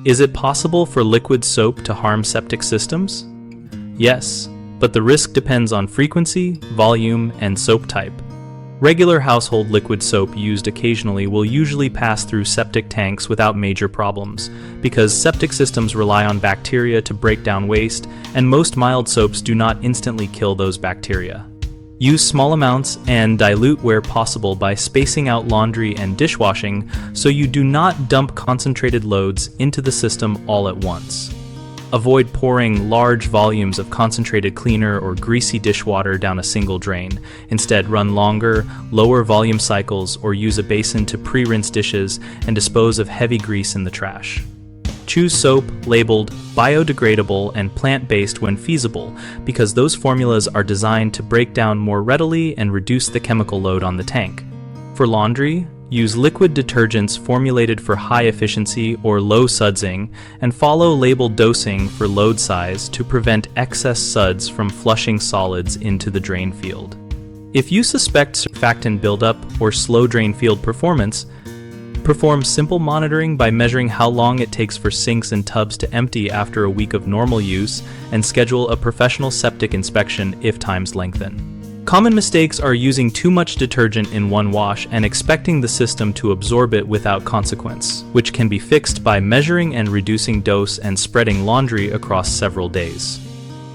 Is it possible for liquid soap to harm septic systems? Yes, but the risk depends on frequency, volume, and soap type. Regular household liquid soap used occasionally will usually pass through septic tanks without major problems, because septic systems rely on bacteria to break down waste, and most mild soaps do not instantly kill those bacteria. Use small amounts and dilute where possible by spacing out laundry and dishwashing so you do not dump concentrated loads into the system all at once. Avoid pouring large volumes of concentrated cleaner or greasy dishwater down a single drain. Instead, run longer, lower volume cycles or use a basin to pre-rinse dishes and dispose of heavy grease in the trash. Choose soap labeled biodegradable and plant-based when feasible, because those formulas are designed to break down more readily and reduce the chemical load on the tank. For laundry, use liquid detergents formulated for high efficiency or low sudsing, and follow labeled dosing for load size to prevent excess suds from flushing solids into the drain field. If you suspect surfactant buildup or slow drain field performance, perform simple monitoring by measuring how long it takes for sinks and tubs to empty after a week of normal use, and schedule a professional septic inspection if times lengthen. Common mistakes are using too much detergent in one wash and expecting the system to absorb it without consequence, which can be fixed by measuring and reducing dose and spreading laundry across several days.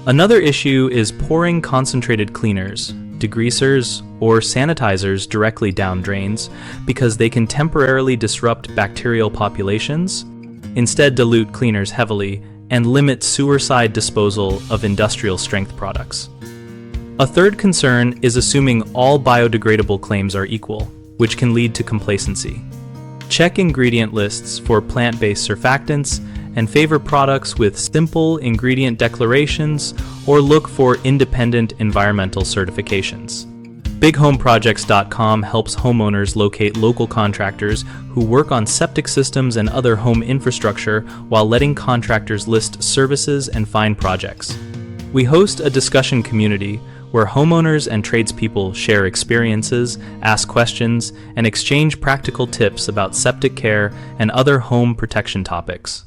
Another issue is pouring concentrated cleaners, degreasers, or sanitizers directly down drains because they can temporarily disrupt bacterial populations. Instead, dilute cleaners heavily and limit sewer-side disposal of industrial-strength products. A third concern is assuming all biodegradable claims are equal, which can lead to complacency. Check ingredient lists for plant-based surfactants and favor products with simple ingredient declarations or look for independent environmental certifications. BigHomeProjects.com helps homeowners locate local contractors who work on septic systems and other home infrastructure while letting contractors list services and find projects. We host a discussion community where homeowners and tradespeople share experiences, ask questions, and exchange practical tips about septic care and other home protection topics.